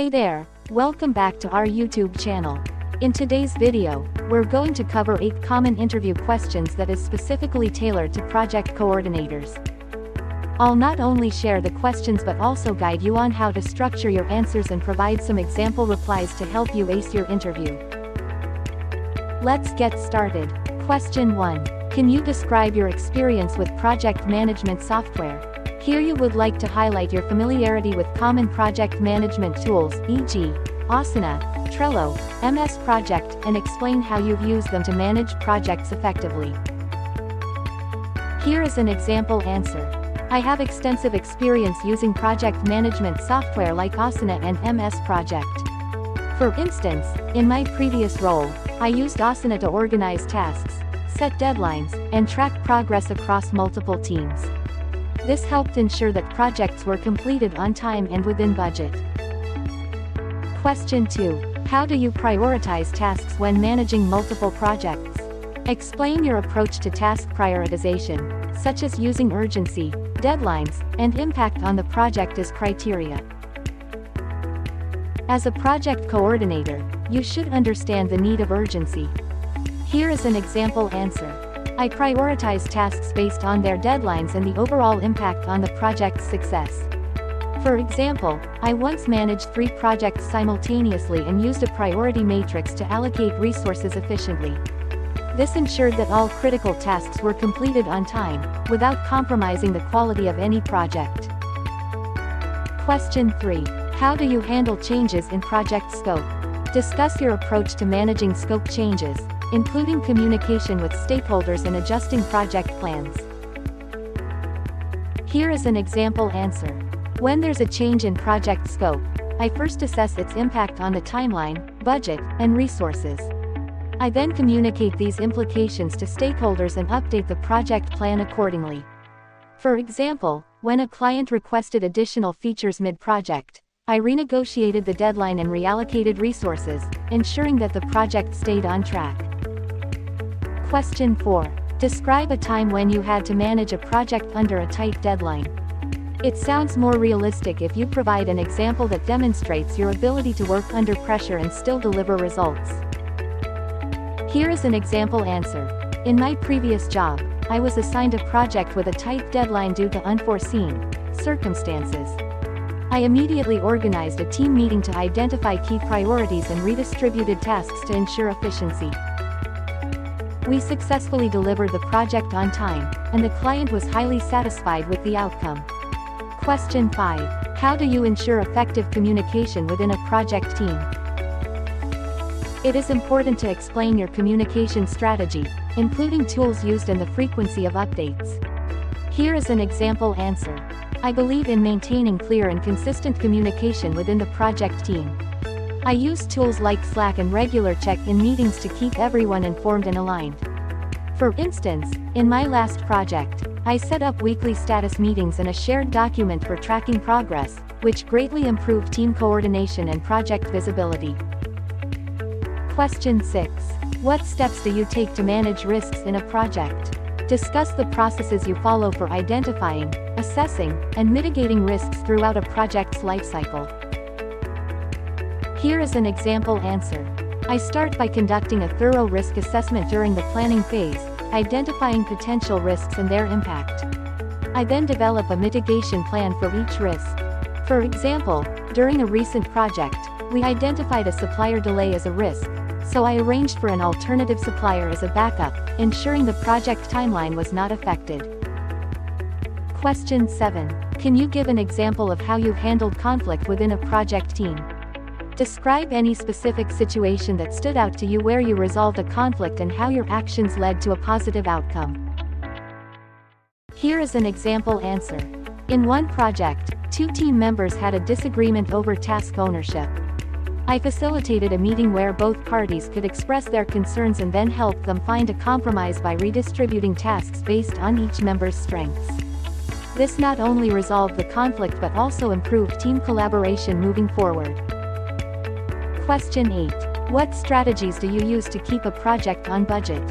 Hey there, welcome back to our YouTube channel. In today's video, we're going to cover 8 common interview questions that is specifically tailored to project coordinators. I'll not only share the questions but also guide you on how to structure your answers and provide some example replies to help you ace your interview. Let's get started. Question 1. Can you describe your experience with project management software? Here you would like to highlight your familiarity with common project management tools, e.g., Asana, Trello, MS Project, and explain how you've used them to manage projects effectively. Here is an example answer. I have extensive experience using project management software like Asana and MS Project. For instance, in my previous role, I used Asana to organize tasks, set deadlines, and track progress across multiple teams. This helped ensure that projects were completed on time and within budget. Question 2. How do you prioritize tasks when managing multiple projects? Explain your approach to task prioritization, such as using urgency, deadlines, and impact on the project as criteria. As a project coordinator, you should understand the need of urgency. Here is an example answer. I prioritize tasks based on their deadlines and the overall impact on the project's success. For example, I once managed 3 projects simultaneously and used a priority matrix to allocate resources efficiently. This ensured that all critical tasks were completed on time, without compromising the quality of any project. Question 3. How do you handle changes in project scope? Discuss your approach to managing scope changes, including communication with stakeholders and adjusting project plans. Here is an example answer. When there's a change in project scope, I first assess its impact on the timeline, budget, and resources. I then communicate these implications to stakeholders and update the project plan accordingly. For example, when a client requested additional features mid-project, I renegotiated the deadline and reallocated resources, ensuring that the project stayed on track. Question 4. Describe a time when you had to manage a project under a tight deadline. It sounds more realistic if you provide an example that demonstrates your ability to work under pressure and still deliver results. Here is an example answer. In my previous job, I was assigned a project with a tight deadline due to unforeseen circumstances. I immediately organized a team meeting to identify key priorities and redistributed tasks to ensure efficiency. We successfully delivered the project on time, and the client was highly satisfied with the outcome. Question 5. How do you ensure effective communication within a project team? It is important to explain your communication strategy, including tools used and the frequency of updates. Here is an example answer. I believe in maintaining clear and consistent communication within the project team. I use tools like Slack and regular check-in meetings to keep everyone informed and aligned. For instance, in my last project, I set up weekly status meetings and a shared document for tracking progress, which greatly improved team coordination and project visibility. Question 6. What steps do you take to manage risks in a project? Discuss the processes you follow for identifying, assessing, and mitigating risks throughout a project's lifecycle. Here is an example answer. I start by conducting a thorough risk assessment during the planning phase, identifying potential risks and their impact. I then develop a mitigation plan for each risk. For example, during a recent project, we identified a supplier delay as a risk, so I arranged for an alternative supplier as a backup, ensuring the project timeline was not affected. Question 7. Can you give an example of how you've handled conflict within a project team? Describe any specific situation that stood out to you where you resolved a conflict and how your actions led to a positive outcome. Here is an example answer. In one project, 2 team members had a disagreement over task ownership. I facilitated a meeting where both parties could express their concerns and then helped them find a compromise by redistributing tasks based on each member's strengths. This not only resolved the conflict but also improved team collaboration moving forward. Question 8. What strategies do you use to keep a project on budget?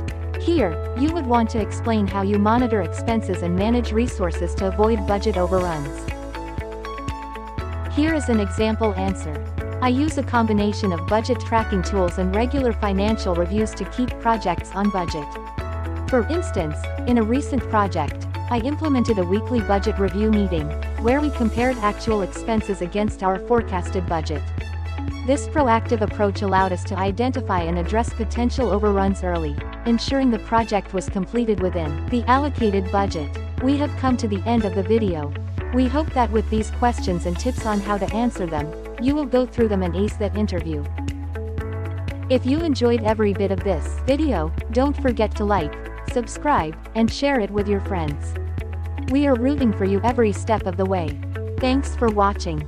Here, you would want to explain how you monitor expenses and manage resources to avoid budget overruns. Here is an example answer. I use a combination of budget tracking tools and regular financial reviews to keep projects on budget. For instance, in a recent project, I implemented a weekly budget review meeting, where we compared actual expenses against our forecasted budget. This proactive approach allowed us to identify and address potential overruns early, ensuring the project was completed within the allocated budget. We have come to the end of the video. We hope that with these questions and tips on how to answer them, you will go through them and ace that interview. If you enjoyed every bit of this video, don't forget to like, subscribe, and share it with your friends. We are rooting for you every step of the way. Thanks for watching.